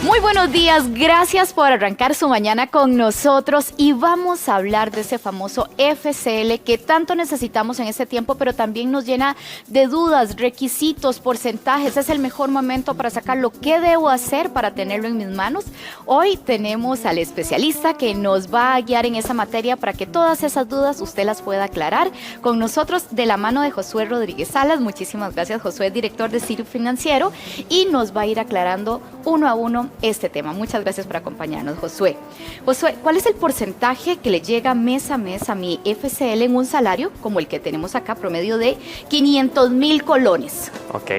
Muy buenos días, gracias por arrancar su mañana con nosotros y vamos a hablar de ese famoso FCL que tanto necesitamos en este tiempo, pero también nos llena de dudas, requisitos, porcentajes. Es el mejor momento para sacarlo. ¿Qué debo hacer para tenerlo en mis manos? Hoy tenemos al especialista que nos va a guiar en esa materia para que todas esas dudas usted las pueda aclarar con nosotros de la mano de Josué Rodríguez Salas. Muchísimas gracias, Josué, director de Ciro Financiero, y nos va a ir aclarando uno a uno este tema. Muchas gracias por acompañarnos, Josué. Josué, ¿cuál es el porcentaje que le llega mes a mes a mi FCL en un salario como el que tenemos acá, promedio de 500,000 colones? Ok.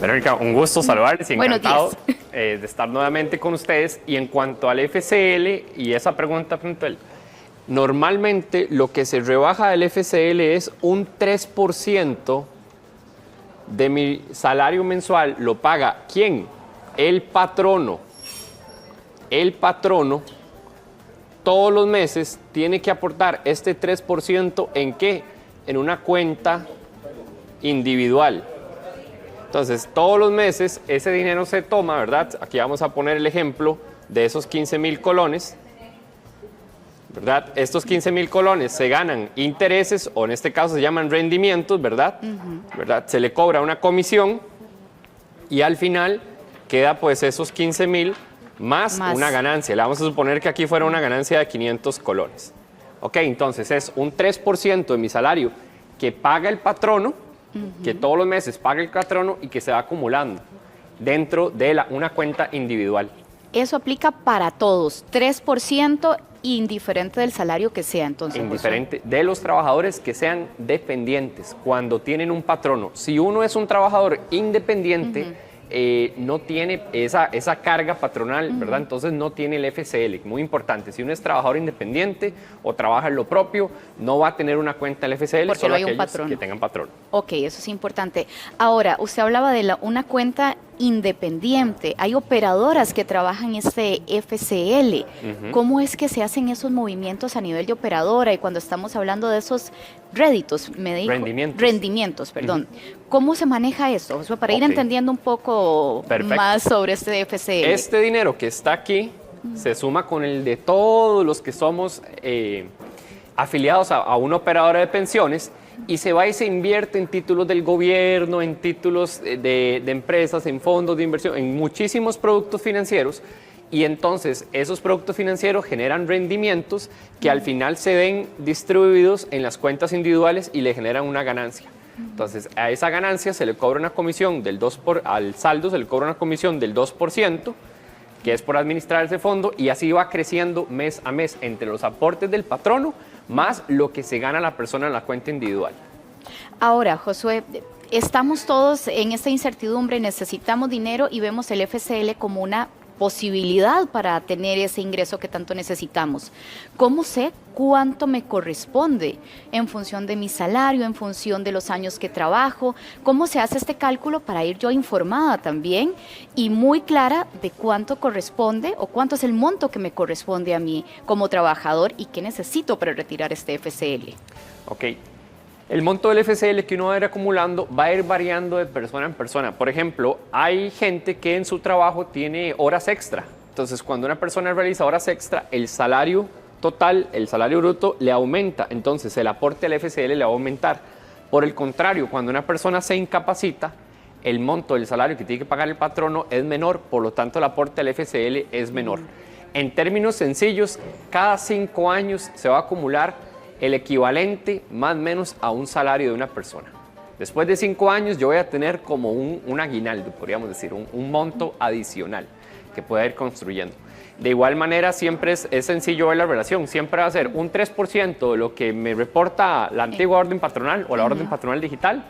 Verónica, un gusto saludarles y encantado Buenos días. De estar nuevamente con ustedes. Y en cuanto al FCL y esa pregunta puntual, normalmente lo que se rebaja del FCL es un 3% de mi salario mensual. ¿Lo paga quién? El patrono. El patrono todos los meses tiene que aportar este 3%, ¿en qué? En una cuenta individual. Entonces, todos los meses ese dinero se toma, ¿verdad? Aquí vamos a poner el ejemplo de esos 15,000 colones, ¿verdad? Estos 15,000 colones se ganan intereses, o en este caso se llaman rendimientos, ¿verdad? ¿Verdad? Se le cobra una comisión y al final queda pues esos 15,000 más una ganancia. Le vamos a suponer que aquí fuera una ganancia de 500 colones. Ok, entonces es un 3% de mi salario que paga el patrono, que todos los meses paga el patrono y que se va acumulando dentro de una cuenta individual. Eso aplica para todos, 3% indiferente del salario que sea, entonces. Indiferente de los trabajadores que sean dependientes, cuando tienen un patrono. Si uno es un trabajador independiente, no tiene esa carga patronal, ¿verdad? Entonces no tiene el FCL, muy importante. Si uno es trabajador independiente o trabaja en lo propio, no va a tener una cuenta del FCL, porque solo no hay un aquellos patrono. que tengan patrono. Ok, eso es importante. Ahora, usted hablaba de una cuenta independiente. Hay operadoras que trabajan este FCL. ¿Cómo es que se hacen esos movimientos a nivel de operadora? Y cuando estamos hablando de esos réditos, me dijo, rendimientos, perdón. ¿Cómo se maneja esto? Para ir entendiendo un poco más sobre este FCL. Este dinero que está aquí se suma con el de todos los que somos afiliados a una operadora de pensiones, y se va y se invierte en títulos del gobierno, en títulos de empresas, en fondos de inversión, en muchísimos productos financieros. Y entonces esos productos financieros generan rendimientos que al final se ven distribuidos en las cuentas individuales y le generan una ganancia. Entonces a esa ganancia se le cobra una comisión del 2%, al saldo se le cobra una comisión del 2%, que es por administrar ese fondo, y así va creciendo mes a mes entre los aportes del patrono más lo que se gana la persona en la cuenta individual. Ahora, Josué, estamos todos en esta incertidumbre, necesitamos dinero y vemos el FCL como una posibilidad para tener ese ingreso que tanto necesitamos. ¿Cómo sé cuánto me corresponde en función de mi salario, en función de los años que trabajo? ¿Cómo se hace este cálculo para ir yo informada también y muy clara de cuánto corresponde o cuánto es el monto que me corresponde a mí como trabajador y qué necesito para retirar este FCL? Ok. El monto del FCL que uno va a ir acumulando va a ir variando de persona en persona. Por ejemplo, hay gente que en su trabajo tiene horas extra. Entonces, cuando una persona realiza horas extra, el salario total, el salario bruto, le aumenta. Entonces, el aporte al FCL le va a aumentar. Por el contrario, cuando una persona se incapacita, el monto del salario que tiene que pagar el patrono es menor, por lo tanto, el aporte al FCL es menor. En términos sencillos, cada 5 años se va a acumular el equivalente más o menos a un salario de una persona. Después de 5 años yo voy a tener como un aguinaldo, podríamos decir, un monto adicional que pueda ir construyendo. De igual manera siempre es sencillo ver la relación, siempre va a ser un 3% de lo que me reporta la antigua orden patronal o la orden patronal digital,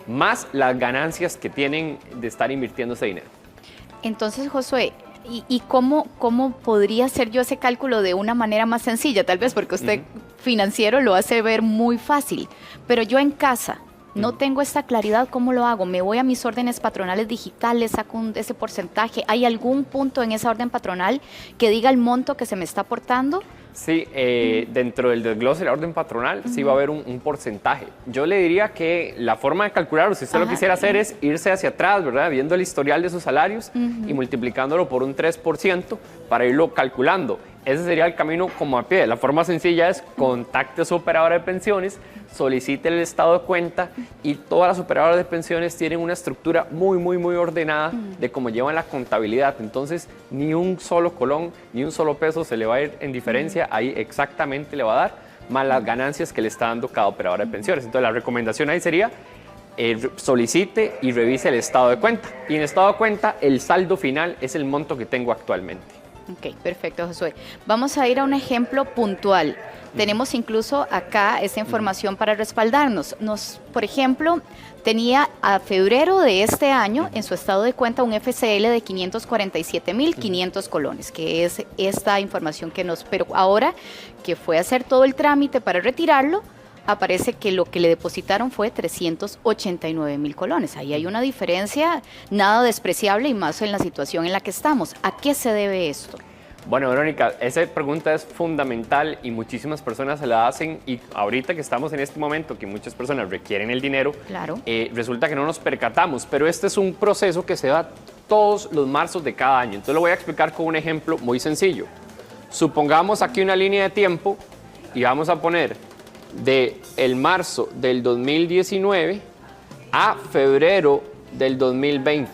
más las ganancias que tienen de estar invirtiendo ese dinero. Entonces, Josué, ¿y cómo podría hacer yo ese cálculo de una manera más sencilla? Tal vez porque usted financiero lo hace ver muy fácil, pero yo en casa no tengo esta claridad. ¿Cómo lo hago? ¿Me voy a mis órdenes patronales digitales, saco ese porcentaje? ¿Hay algún punto en esa orden patronal que diga el monto que se me está aportando? Sí, dentro del desglose de la orden patronal sí va a haber un porcentaje. Yo le diría que la forma de calcularlo, si usted lo quisiera hacer, es irse hacia atrás, ¿verdad? Viendo el historial de sus salarios y multiplicándolo por un 3% para irlo calculando. Ese sería el camino como a pie. La forma sencilla es contacte a su operadora de pensiones, solicite el estado de cuenta y todas las operadoras de pensiones tienen una estructura muy ordenada de cómo llevan la contabilidad. Entonces, ni un solo colón, ni un solo peso se le va a ir en diferencia. Ahí exactamente le va a dar, más las ganancias que le está dando cada operadora de pensiones. Entonces, la recomendación ahí sería solicite y revise el estado de cuenta. Y en el estado de cuenta, el saldo final es el monto que tengo actualmente. Ok, perfecto, Josué. Vamos a ir a un ejemplo puntual. Tenemos incluso acá esa información para respaldarnos. Por ejemplo, tenía a febrero de este año en su estado de cuenta un FCL de 547.500 colones, que es esta información que nos... Pero ahora que fue a hacer todo el trámite para retirarlo, aparece que lo que le depositaron fue 389.000 colones. Ahí hay una diferencia nada despreciable y más en la situación en la que estamos. ¿A qué se debe esto? Bueno, Verónica, esa pregunta es fundamental y muchísimas personas se la hacen y ahorita que estamos en este momento que muchas personas requieren el dinero, claro. Resulta que no nos percatamos, pero este es un proceso que se da todos los marzos de cada año. Entonces lo voy a explicar con un ejemplo muy sencillo. Supongamos aquí una línea de tiempo y vamos a poner de el marzo del 2019 a febrero del 2020.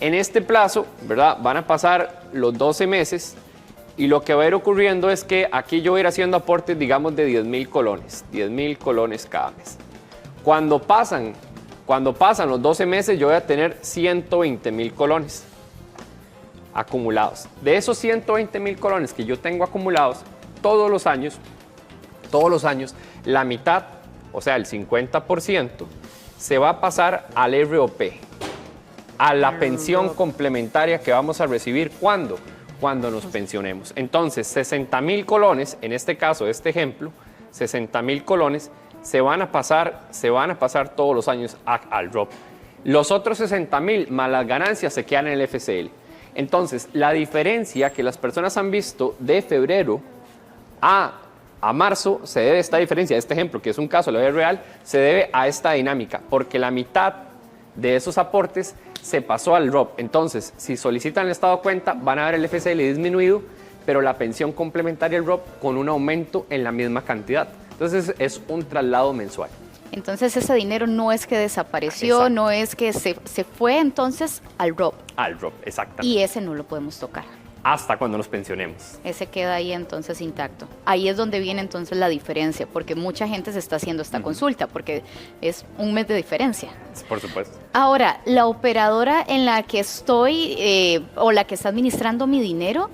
En este plazo, ¿verdad? Van a pasar los 12 meses y lo que va a ir ocurriendo es que aquí yo voy a ir haciendo aportes, digamos, de 10.000 colones, 10.000 colones cada mes. Cuando pasan los 12 meses, yo voy a tener 120.000 colones acumulados. De esos 120.000 colones que yo tengo acumulados todos los años, la mitad, o sea, el 50%, se va a pasar al ROP, a la pensión complementaria que vamos a recibir. ¿Cuándo? Cuando nos pensionemos. Entonces, 60.000 colones, en este caso, este ejemplo, 60.000 colones se van a pasar todos los años al ROP. Los otros 60.000 más las ganancias se quedan en el FCL. Entonces, la diferencia que las personas han visto de febrero a marzo se debe a esta diferencia, este ejemplo, que es un caso de la vida real, se debe a esta dinámica, porque la mitad de esos aportes se pasó al ROP. Entonces, si solicitan el estado de cuenta, van a ver el FCL disminuido, pero la pensión complementaria al ROP con un aumento en la misma cantidad. Entonces, es un traslado mensual. Entonces, ese dinero no es que desapareció, exacto, no es que se fue entonces al ROP. Al ROP, exactamente. Y ese no lo podemos tocar. Hasta cuando nos pensionemos. Ese queda ahí entonces intacto. Ahí es donde viene entonces la diferencia, porque mucha gente se está haciendo esta consulta, porque es un mes de diferencia. Por supuesto. Ahora, la operadora en la que estoy o la que está administrando mi dinero,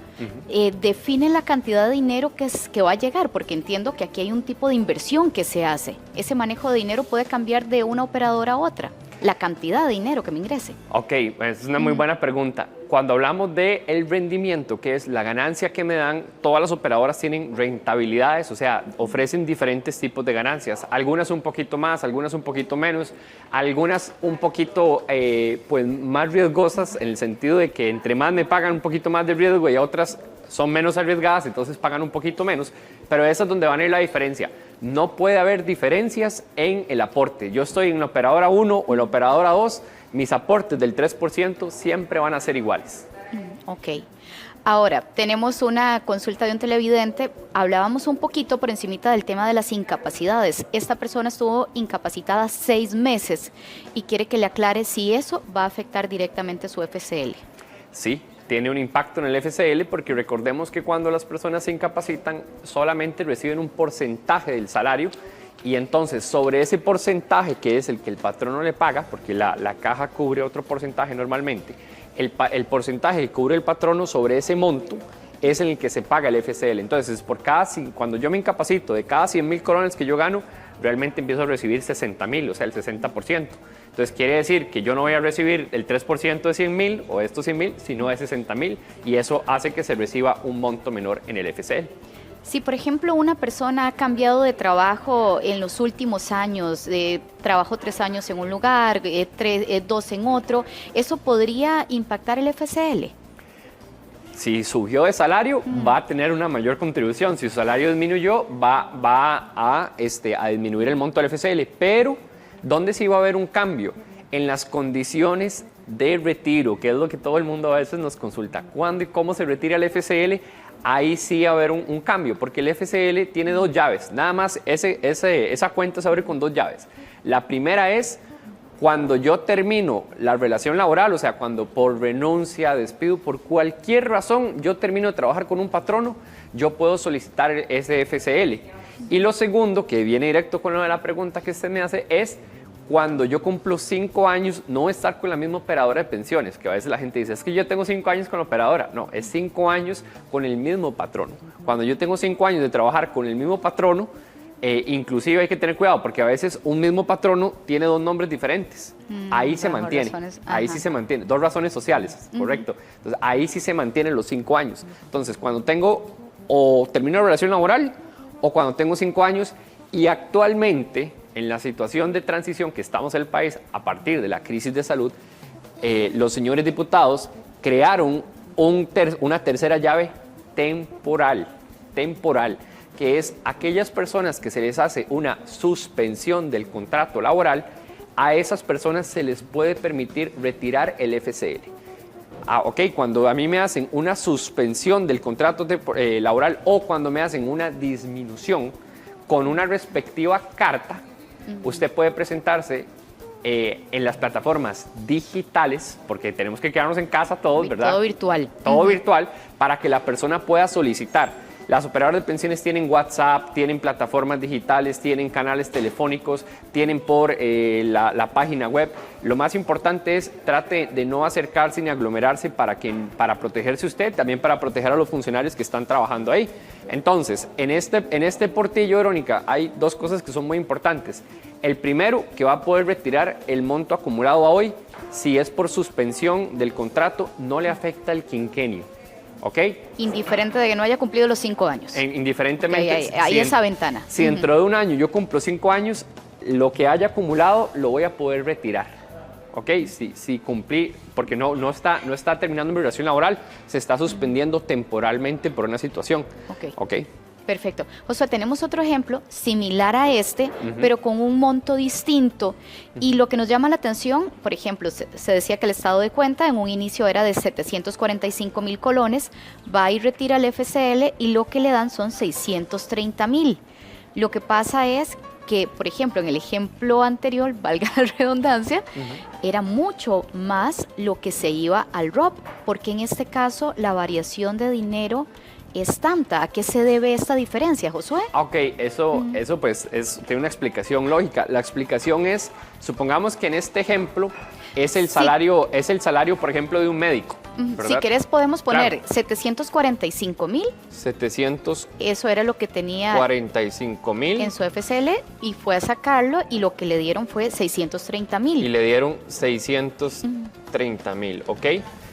define la cantidad de dinero que va a llegar, porque entiendo que aquí hay un tipo de inversión que se hace. Ese manejo de dinero puede cambiar de una operadora a otra. La cantidad de dinero que me ingrese. Ok, es una muy buena pregunta. Cuando hablamos del rendimiento, que es la ganancia que me dan, todas las operadoras tienen rentabilidades, o sea, ofrecen diferentes tipos de ganancias. Algunas un poquito más, algunas un poquito menos, algunas un poquito pues, más riesgosas en el sentido de que entre más me pagan un poquito más de riesgo y otras son menos arriesgadas, entonces pagan un poquito menos, pero esa es donde van a ir la diferencia. No puede haber diferencias en el aporte. Yo estoy en la operadora 1 o en la operadora 2, mis aportes del 3% siempre van a ser iguales. Ok. Ahora, tenemos una consulta de un televidente. Hablábamos un poquito por encimita del tema de las incapacidades. Esta persona estuvo incapacitada 6 meses y quiere que le aclare si eso va a afectar directamente su FCL. Sí. Tiene un impacto en el FCL porque recordemos que cuando las personas se incapacitan solamente reciben un porcentaje del salario y entonces sobre ese porcentaje que es el que el patrono le paga, porque la caja cubre otro porcentaje normalmente, el porcentaje que cubre el patrono sobre ese monto es en el que se paga el FCL. Entonces cuando yo me incapacito de cada 100.000 colones que yo gano, realmente empiezo a recibir 60.000, o sea el 60%. Entonces quiere decir que yo no voy a recibir el 3% de 100.000 o de estos 100.000, sino de 60.000 y eso hace que se reciba un monto menor en el FCL. Si, por ejemplo, una persona ha cambiado de trabajo en los últimos años, trabajó 3 años en un lugar, 2 en otro, ¿eso podría impactar el FCL? Si subió de salario, va a tener una mayor contribución. Si su salario disminuyó, va a disminuir el monto del FCL. Pero, ¿dónde sí va a haber un cambio? En las condiciones de retiro, que es lo que todo el mundo a veces nos consulta. ¿Cuándo y cómo se retira el FCL? Ahí sí va a haber un cambio, porque el FCL tiene 2 llaves. Nada más esa cuenta se abre con 2 llaves. La primera es cuando yo termino la relación laboral, o sea, cuando por renuncia, despido, por cualquier razón, yo termino de trabajar con un patrono, yo puedo solicitar ese FCL. Y lo segundo, que viene directo con lo de la pregunta que usted me hace, es cuando yo cumplo 5 años, no estar con la misma operadora de pensiones, que a veces la gente dice, es que yo tengo 5 años con la operadora. No, es 5 años con el mismo patrono. Cuando yo tengo 5 años de trabajar con el mismo patrono, inclusive hay que tener cuidado porque a veces un mismo patrono tiene 2 nombres diferentes. Ahí se mantiene. Ahí sí se mantiene. 2 razones sociales, correcto. Entonces, ahí sí se mantienen los 5 años. Entonces, cuando tengo o termino la relación laboral o cuando tengo 5 años y actualmente en la situación de transición que estamos en el país a partir de la crisis de salud, los señores diputados crearon una tercera llave temporal, que es aquellas personas que se les hace una suspensión del contrato laboral, a esas personas se les puede permitir retirar el FCL. Cuando a mí me hacen una suspensión del contrato laboral o cuando me hacen una disminución con una respectiva carta, usted puede presentarse en las plataformas digitales, porque tenemos que quedarnos en casa todos, ¿verdad? Todo virtual. Todo virtual, para que la persona pueda solicitar. Las operadoras de pensiones tienen WhatsApp, tienen plataformas digitales, tienen canales telefónicos, tienen por la página web. Lo más importante es trate de no acercarse ni aglomerarse para protegerse usted, también para proteger a los funcionarios que están trabajando ahí. Entonces, en este portillo, Verónica, hay 2 cosas que son muy importantes. El primero, que va a poder retirar el monto acumulado a hoy, si es por suspensión del contrato, no le afecta el quinquenio. ¿Ok? Indiferente de que no haya cumplido los 5 años. Indiferentemente. Hay esa ventana. Si dentro de un año yo cumplo 5 años, lo que haya acumulado lo voy a poder retirar. ¿Ok? Si cumplí, porque no está terminando mi relación laboral, se está suspendiendo temporalmente por una situación. ¿Ok? Perfecto. Josué, tenemos otro ejemplo similar a este, pero con un monto distinto. Y lo que nos llama la atención, por ejemplo, se decía que el estado de cuenta en un inicio era de 745,000 colones, va y retira el FCL y lo que le dan son 630,000. Lo que pasa es que, por ejemplo, en el ejemplo anterior, valga la redundancia, era mucho más lo que se iba al ROP, porque en este caso la variación de dinero es tanta. ¿A qué se debe esta diferencia, Josué? Ok, eso pues tiene una explicación lógica. La explicación es, supongamos que en este ejemplo es el salario, por ejemplo, de un médico. Si querés podemos poner 745,000. 700. Eso era lo que tenía 45,000 en su FCL y fue a sacarlo y lo que le dieron fue 630,000. Y le dieron 630,000, ¿ok?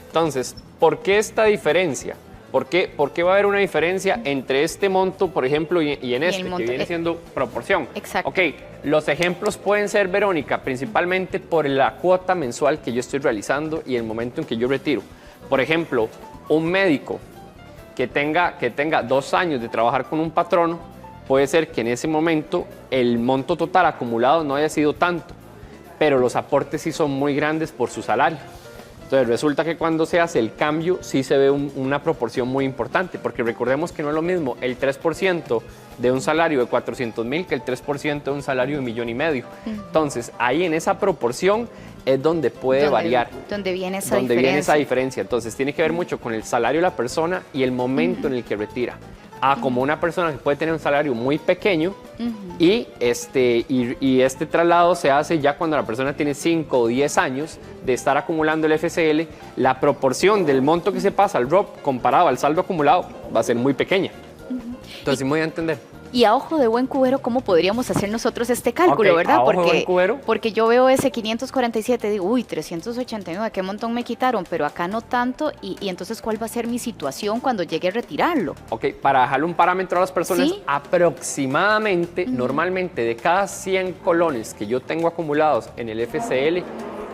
Entonces, ¿por qué esta diferencia? ¿Por qué va a haber una diferencia entre este monto, por ejemplo, y en este, que viene siendo proporción? Exacto. Ok, los ejemplos pueden ser, Verónica, principalmente por la cuota mensual que yo estoy realizando y el momento en que yo retiro. Por ejemplo, un médico que tenga 2 años de trabajar con un patrono, puede ser que en ese momento el monto total acumulado no haya sido tanto, pero los aportes sí son muy grandes por su salario. Entonces resulta que cuando se hace el cambio sí se ve una proporción muy importante, porque recordemos que no es lo mismo el 3% de un salario de 400,000 que el 3% de un salario de 1,5 millones. Entonces ahí en esa proporción es donde puede variar. Donde viene esa diferencia. Entonces tiene que ver mucho con el salario de la persona y el momento en el que retira. Como una persona que puede tener un salario muy pequeño y este traslado se hace ya cuando la persona tiene 5 o 10 años de estar acumulando el FCL, la proporción del monto que se pasa al ROP comparado al saldo acumulado va a ser muy pequeña. Entonces, sí me voy a entender. Y a ojo de buen cubero, ¿cómo podríamos hacer nosotros este cálculo, verdad? A ojo de buen cubero. Porque yo veo ese 547, digo, uy, 389, qué montón me quitaron, pero acá no tanto. Y entonces, ¿cuál va a ser mi situación cuando llegue a retirarlo? Ok, para dejarle un parámetro a las personas, ¿sí? Aproximadamente, normalmente, de cada 100 colones que yo tengo acumulados en el FCL,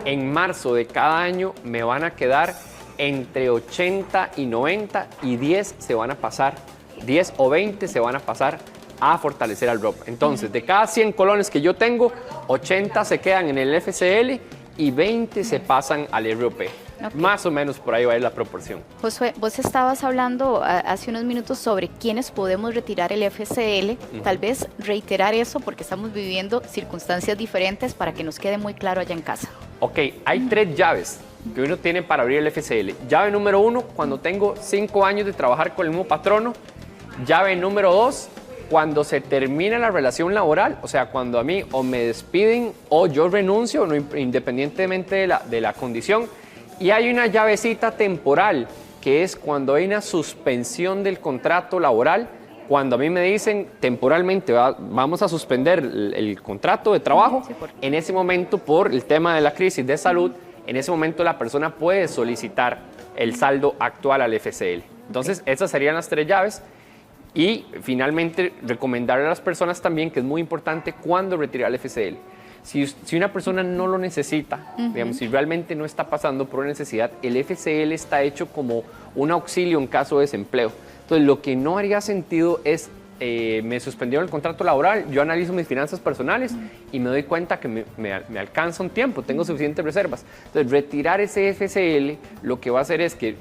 en marzo de cada año me van a quedar entre 80 y 90 y 10 se van a pasar, 10 o 20 se van a pasar a fortalecer al ROP. Entonces, de cada 100 colones que yo tengo, 80 se quedan en el FCL y 20 se pasan al ROP. Okay. Más o menos por ahí va a ir la proporción. Josué, vos estabas hablando hace unos minutos sobre quiénes podemos retirar el FCL. Tal vez reiterar eso porque estamos viviendo circunstancias diferentes para que nos quede muy claro allá en casa. Ok, hay 3 llaves que uno tiene para abrir el FCL. Llave número 1, cuando tengo 5 años de trabajar con el mismo patrono. Llave número 2, cuando se termina la relación laboral, o sea, cuando a mí o me despiden o yo renuncio, no, independientemente de la condición. Y hay una llavecita temporal, que es cuando hay una suspensión del contrato laboral, cuando a mí me dicen temporalmente vamos a suspender el contrato de trabajo, en ese momento por el tema de la crisis de salud, en ese momento la persona puede solicitar el saldo actual al FCL. Entonces, esas serían las 3 llaves. Y finalmente, recomendarle a las personas también que es muy importante cuándo retirar el FCL. Si una persona no lo necesita, digamos, si realmente no está pasando por una necesidad, el FCL está hecho como un auxilio en caso de desempleo. Entonces, lo que no haría sentido es, me suspendieron el contrato laboral, yo analizo mis finanzas personales y me doy cuenta que me alcanza un tiempo, tengo suficientes reservas. Entonces, retirar ese FCL lo que va a hacer es que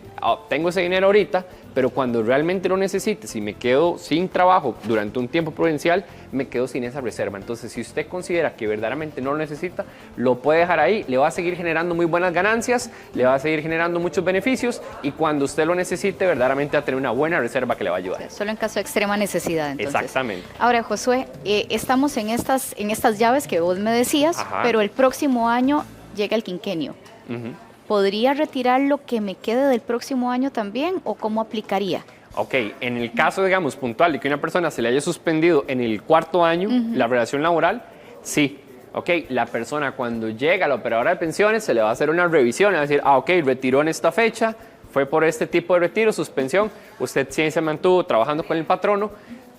tengo ese dinero ahorita, pero cuando realmente lo necesite, si me quedo sin trabajo durante un tiempo prudencial, me quedo sin esa reserva. Entonces, si usted considera que verdaderamente no lo necesita, lo puede dejar ahí, le va a seguir generando muy buenas ganancias, le va a seguir generando muchos beneficios y cuando usted lo necesite, verdaderamente va a tener una buena reserva que le va a ayudar. O sea, solo en caso de extrema necesidad, entonces. Exactamente. Ahora, Josué, estamos en estas llaves que vos me decías, pero el próximo año llega el quinquenio. ¿Podría retirar lo que me quede del próximo año también o cómo aplicaría? Ok, en el caso, digamos, puntual de que una persona se le haya suspendido en el 4º año la relación laboral, sí. Ok, la persona cuando llega a la operadora de pensiones se le va a hacer una revisión, le va a decir, ok, retiró en esta fecha, fue por este tipo de retiro, suspensión, usted sí se mantuvo trabajando con el patrono,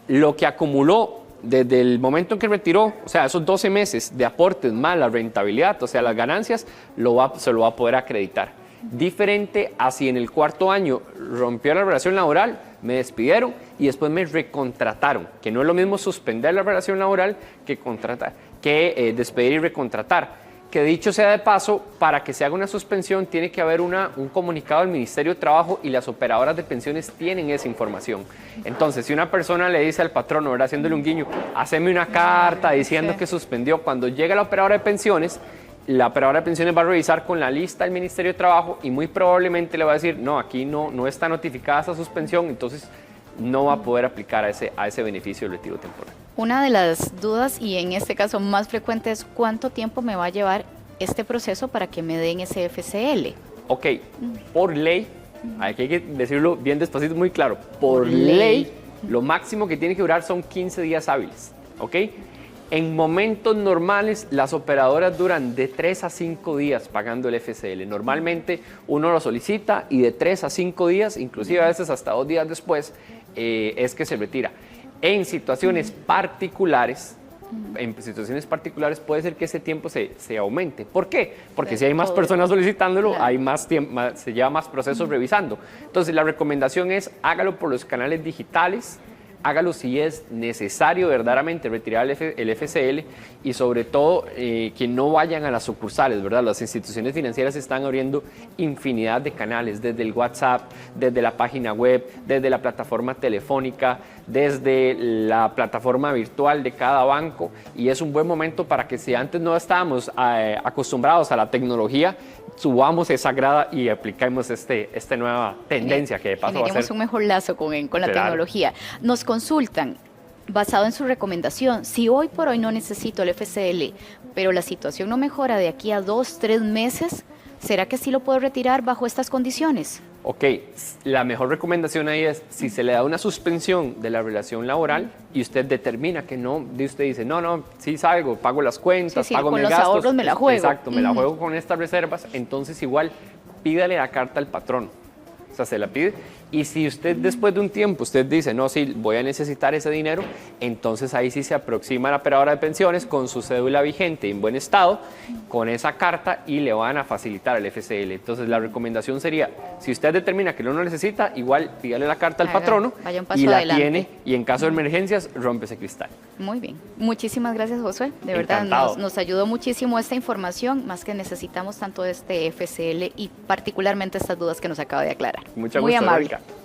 lo que acumuló desde el momento en que retiró, o sea, esos 12 meses de aportes más la rentabilidad, o sea, las ganancias, se lo va a poder acreditar. Diferente a si en el 4º año rompió la relación laboral, me despidieron y después me recontrataron, que no es lo mismo suspender la relación laboral que despedir y recontratar. Que dicho sea de paso, para que se haga una suspensión tiene que haber un comunicado del Ministerio de Trabajo y las operadoras de pensiones tienen esa información. Entonces, si una persona le dice al patrono, ¿verdad?, haciéndole un guiño, haceme una carta diciendo que suspendió, cuando llega la operadora de pensiones, la operadora de pensiones va a revisar con la lista del Ministerio de Trabajo y muy probablemente le va a decir, no, aquí no está notificada esa suspensión, entonces no va a poder aplicar a ese beneficio del retiro temporal. Una de las dudas, y en este caso más frecuente, es cuánto tiempo me va a llevar este proceso para que me den ese FCL. Ok, por ley, aquí hay que decirlo bien despacito, muy claro, por ley, lo máximo que tiene que durar son 15 días hábiles, ¿ok? En momentos normales, las operadoras duran de 3 a 5 días pagando el FCL. Normalmente uno lo solicita y de 3 a 5 días, inclusive a veces hasta 2 días después, es que se retira. En situaciones particulares, puede ser que ese tiempo se aumente. ¿Por qué? Porque si hay más personas solicitándolo, hay más tiempo, se lleva más procesos revisando. Entonces, la recomendación es hágalo por los canales digitales, hágalo si es necesario verdaderamente retirar el FCL y sobre todo que no vayan a las sucursales, ¿verdad? Las instituciones financieras están abriendo infinidad de canales, desde el WhatsApp, desde la página web, desde la plataforma telefónica, desde la plataforma virtual de cada banco y es un buen momento para que si antes no estábamos acostumbrados a la tecnología, subamos esa grada y apliquemos esta nueva tendencia que de paso va a ser. Un mejor lazo con la tecnología. Nos consultan, basado en su recomendación, si hoy por hoy no necesito el FCL, pero la situación no mejora de aquí a 2, 3 meses, ¿será que sí lo puedo retirar bajo estas condiciones? Ok, la mejor recomendación ahí es, si se le da una suspensión de la relación laboral y usted determina que no, usted dice, no, sí salgo, pago las cuentas, pago mis gastos. Con los ahorros me la juego. Exacto, me la juego con estas reservas, entonces igual pídale la carta al patrón. o sea, se la pide. Y si usted después de un tiempo, usted dice, no, sí, voy a necesitar ese dinero, entonces ahí sí se aproxima a la operadora de pensiones con su cédula vigente en buen estado, con esa carta y le van a facilitar el FCL. Entonces la recomendación sería, si usted determina que no lo necesita, igual pídale la carta al patrono vaya un paso y la adelante. tiene, y en caso de emergencias, rompe ese cristal. Muy bien. Muchísimas gracias, Josué. De verdad, nos ayudó muchísimo esta información, más que necesitamos tanto de este FCL y particularmente estas dudas que nos acaba de aclarar. Muchas Muy gracias, amable. Mónica.